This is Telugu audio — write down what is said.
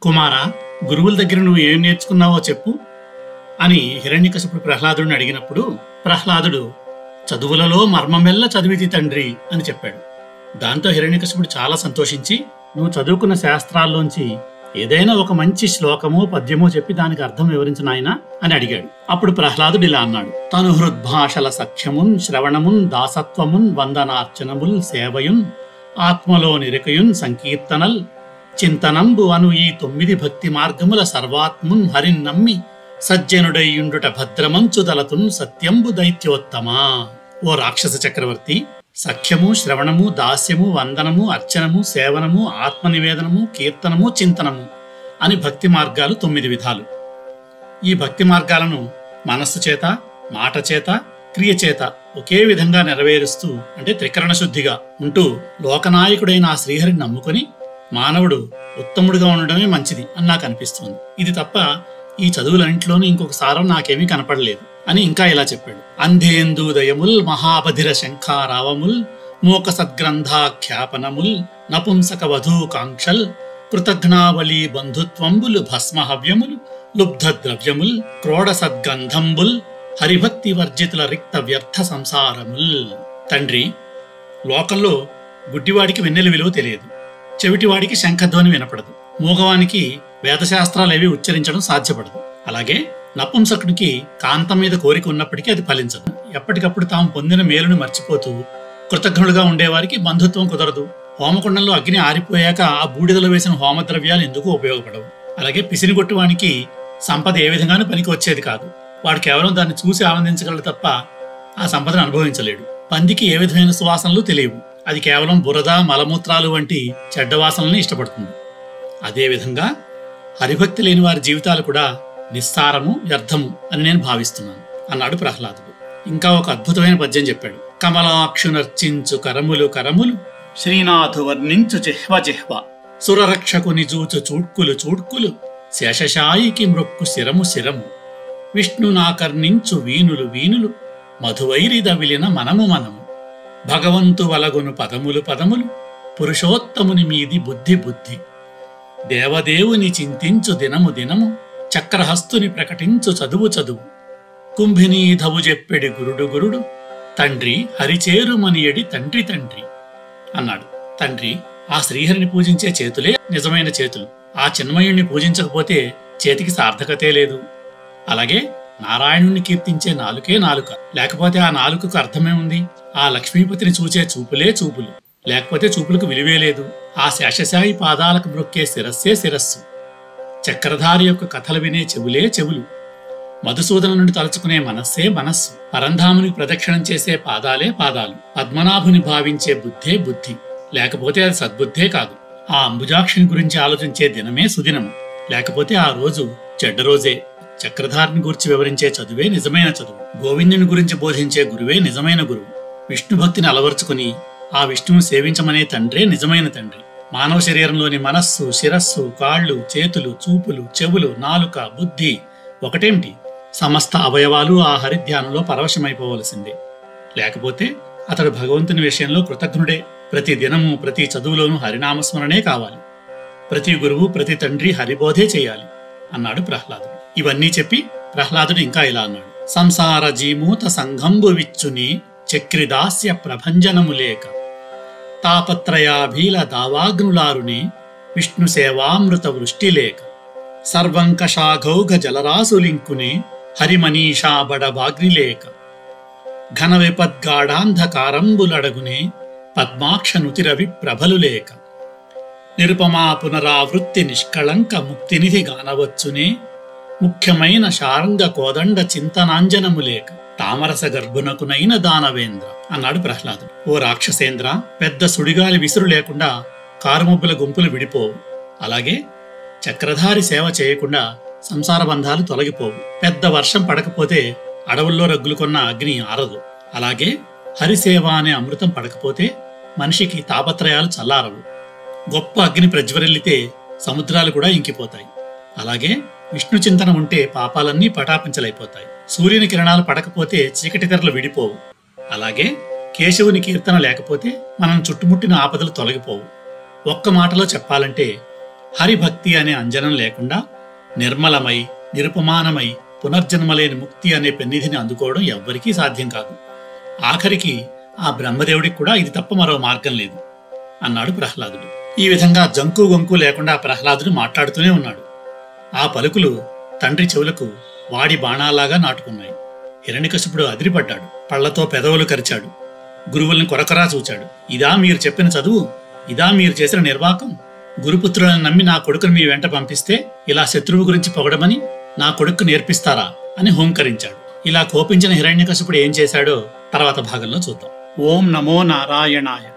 కుమారా, గురువుల దగ్గర నువ్వు ఏం నేర్చుకున్నావో చెప్పు అని హిరణ్యకశిపుడు ప్రహ్లాదుడిని అడిగినప్పుడు ప్రహ్లాదుడు చదువులలో మర్మమెల్ల చదివితి తండ్రి అని చెప్పాడు. దాంతో హిరణ్యకశిపుడు చాలా సంతోషించి, నువ్వు చదువుకున్న శాస్త్రాల్లోంచి ఏదైనా ఒక మంచి శ్లోకమో పద్యమో చెప్పి దానికి అర్థం వివరించు నాయనా అని అడిగాడు. అప్పుడు ప్రహ్లాదుడు ఇలా అన్నాడు: తను హృద్భాషల సఖ్యమున్ శ్రవణమున్ దాసత్వమున్ వందనార్చనముల్ సేవయున్ ఆత్మలో నిరకయున్ సంకీర్తనల్ చింతనంబు అను ఈ 9 భక్తి మార్గముల సర్వాత్మున్ హరిన్ నమ్మి సజ్జనుడయ్యుండుట భద్రమంచు దలతున్ సత్యంబు దైత్యోత్తమా. ఓ రాక్షస చక్రవర్తి, సఖ్యము, శ్రవణము, దాస్యము, వందనము, అర్చనము, సేవనము, ఆత్మనివేదనము, కీర్తనము, చింతనము అని భక్తి మార్గాలు 9 విధాలు. ఈ భక్తి మార్గాలను మనస్సు చేత, మాట చేత, క్రియ చేత ఒకే విధంగా నెరవేరుస్తూ, అంటే త్రికరణ శుద్ధిగా ఉంటూ లోకనాయకుడైన ఆ శ్రీహరిని నమ్ముకొని మానవుడు ఉత్తముడిగా ఉండడమే మంచిది అని నాకు అనిపిస్తుంది. ఇది తప్ప ఈ చదువులన్నింటిలోనూ ఇంకొక సారం నాకేమీ కనపడలేదు అని ఇంకా ఇలా చెప్పాడు: అంధేందూదయముల్ మహాబధిర శంఖారావముల్ మోక సద్గ్రంథాఖ్యాపనముల్ నపుంసక వధూకాంక్షల్ కృతజ్ఞావళి బంధుత్వంబులు భస్మహవ్యములు లుబ్ధ ద్రవ్యముల్ క్రోడ సద్గంధంబుల్ హరిభక్తి వర్జితుల రిక్త వ్యర్థ సంసారముల్. తండ్రి, లోకంలో గుడ్డివాడికి వెన్నెల విలువ తెలియదు, చెవిటివాడికి శంఖధ్వని వినపడదు, మూగవానికి వేదశాస్త్రాలేవి ఉచ్చరించడం సాధ్యపడదు. అలాగే నపుంసకుడికి కాంతం మీద కోరిక ఉన్నప్పటికీ అది ఫలించదు. ఎప్పటికప్పుడు తాము పొందిన మేలును మర్చిపోతూ కృతజ్ఞులుగా ఉండేవారికి బంధుత్వం కుదరదు. హోమకుండంలో అగ్ని ఆరిపోయాక ఆ బూడిదలో వేసిన హోమద్రవ్యాలు ఎందుకు ఉపయోగపడవు. అలాగే పిసినిగొట్టువానికి సంపద ఏ విధంగానూ పనికి వచ్చేది కాదు. వాడు కేవలం దాన్ని చూసి ఆనందించగలడు తప్ప ఆ సంపదను అనుభవించలేడు. పందికి ఏ విధమైన సువాసనలు తెలియవు, అది కేవలం బురద, మలమూత్రాలు వంటి చెడ్డ వాసనల్ని ఇష్టపడుతుంది. అదేవిధంగా హరిభక్తి లేని వారి జీవితాలు కూడా నిస్సారము, వ్యర్థము అని నేను భావిస్తున్నాను అన్నాడు ప్రహ్లాదుడు. ఇంకా ఒక అద్భుతమైన పద్యం చెప్పాడు: కమలాక్షునర్చించు కరములు కరములు శ్రీనాథు వర్ణించు జిహ్వ జిహ్వ సురరక్షకుని జూచు చూడ్కులు చూడ్కులు శేషశాయికి మృక్కు శిరము శిరము విష్ణునాకర్ణించు వీనులు వీనులు మధువైరిద విలిన మనము మనము భగవంతు వలగును పదములు పదములు పురుషోత్తముని మీది బుద్ధి బుద్ధి దేవదేవుని చింతించు దినము దినము చక్రహస్తుని ప్రకటించు చదువు చదువు కుంభినీధవు చెప్పెడి గురుడు గురుడు తండ్రి హరిచేరుమనియడి తండ్రి తండ్రి అన్నాడు. తండ్రి, ఆ శ్రీహరిని పూజించే చేతులే నిజమైన చేతులు. ఆ చిన్మయుణ్ణి పూజించకపోతే చేతికి సార్థకతే లేదు. అలాగే నారాయణుణ్ణి కీర్తించే నాలుకే నాలుక, లేకపోతే ఆ నాలుకకు అర్థమే ఉంది. ఆ లక్ష్మీపతిని చూచే చూపులే చూపులు, లేకపోతే చూపులకు విలువే లేదు. ఆ శేషశాయి పాదాలకు మ్రొక్కే శిరస్సే శిరస్సు, చక్రధారి యొక్క కథలు వినే చెవులే చెవులు, మధుసూదన నుండి తలుచుకునే మనస్సే మనస్సు, పరంధామునికి ప్రదక్షిణం చేసే పాదాలే పాదాలు, పద్మనాభుని భావించే బుద్ధే బుద్ధి, లేకపోతే అది సద్బుద్ధే కాదు. ఆ అంబుజాక్షిని గురించి ఆలోచించే దినమే సుదినము, లేకపోతే ఆ రోజు చెడ్డ రోజే. చక్రధారిని గురించి వివరించే చదువే నిజమైన చదువు, గోవిందుని గురించి బోధించే గురువే నిజమైన గురువు, విష్ణు భక్తిని అలవర్చుకుని ఆ విష్ణువు సేవించమనే తండ్రే నిజమైన తండ్రి. మానవ శరీరంలోని మనస్సు, శిరస్సు, కాళ్ళు, చేతులు, చూపులు, చెవులు, నాలుక, బుద్ధి ఒకటేమిటి? సమస్త అవయవాలు ఆ హరిధ్యానంలో పరవశమైపోవలసిందే. లేకపోతే అతడు భగవంతుని విషయంలో కృతజ్ఞుడే. ప్రతి దినము, ప్రతి చదువులోనూ హరినామస్మరణే కావాలి. ప్రతి గురువు, ప్రతి తండ్రి హరిబోధే చేయాలి అన్నాడు ప్రహ్లాదుడు. ఇవన్నీ చెప్పి ప్రహ్లాదుడు ఇంకా ఇలా అన్నాడు: సంసార జీమూత సంఘంబు విచ్చుని చక్రిదాస్య ప్రభంజనము లేక తాపత్రయాభీల దావాగ్నులారుని విష్ణు సేవామృత వృష్టి లేక సర్వంకషాఘౌఘ జలరాసులింకుని హరిమనీషా బడబాగ్ని లేక ఘన విపద్గాఢాంధకారంబులడగునే పద్మాక్షనుతిరవి ప్రభలు లేక నిరుపమా పునరావృత్తి నిష్కళంక ముక్తినిధి గానవచ్చునే ముఖ్యమైన శారంగ కోదండ చింతనాంజనము లేక తామరస గర్భునకునైన దానవేంద్ర అన్నాడు ప్రహ్లాదుడు. ఓ రాక్షసేంద్ర, పెద్ద సుడిగాలి విసురు లేకుండా కారుమబ్బుల గుంపులు విడిపోవు. అలాగే చక్రధారి సేవ చేయకుండా సంసార బంధాలు తొలగిపోవు. పెద్ద వర్షం పడకపోతే అడవుల్లో రగ్గులుకొన్న అగ్ని ఆరదు. అలాగే హరిసేవ అనే అమృతం పడకపోతే మనిషికి తాపత్రయాలు చల్లారవు. గొప్ప అగ్ని ప్రజ్వరిల్లితే సముద్రాలు కూడా ఇంకిపోతాయి. అలాగే విష్ణు చింతన ఉంటే పాపాలన్నీ పటాపించలైపోతాయి. సూర్యుని కిరణాలు పడకపోతే చీకటి తెరలు విడిపోవు. అలాగే కేశవుని కీర్తన లేకపోతే మనం చుట్టుముట్టిన ఆపదలు తొలగిపోవు. ఒక్క మాటలో చెప్పాలంటే హరిభక్తి అనే అంజనం లేకుండా నిర్మలమై నిరుపమానమై పునర్జన్మలేని ముక్తి అనే పెన్నిధిని అందుకోవడం ఎవ్వరికీ సాధ్యం కాదు. ఆఖరికి ఆ బ్రహ్మదేవుడికి కూడా ఇది తప్ప మరో మార్గం లేదు అన్నాడు ప్రహ్లాదుడు. ఈ విధంగా జంకు గొంకు లేకుండా ప్రహ్లాదుడు మాట్లాడుతూనే ఉన్నాడు. ఆ పలుకులు తండ్రి చెవులకు వాడి బాణాలాగా నాటుకున్నాయి. హిరణ్యకశిపుడు అదిరిపడ్డాడు. పళ్లతో పెదవులు కరిచాడు. గురువుల్ని కొరకరా చూచాడు. ఇదా మీరు చెప్పిన చదువు? ఇదా మీరు చేసిన నిర్వాకం? గురుపుత్రులను నమ్మి నా కొడుకుని మీ వెంట పంపిస్తే ఇలా శత్రువు గురించి పొగడమని నా కొడుకు నేర్పిస్తారా అని హోంకరించాడు. ఇలా కోపించిన హిరణ్యకశిపుడు ఏం చేశాడో తర్వాత భాగంలో చూద్దాం. ఓం నమో నారాయణాయ.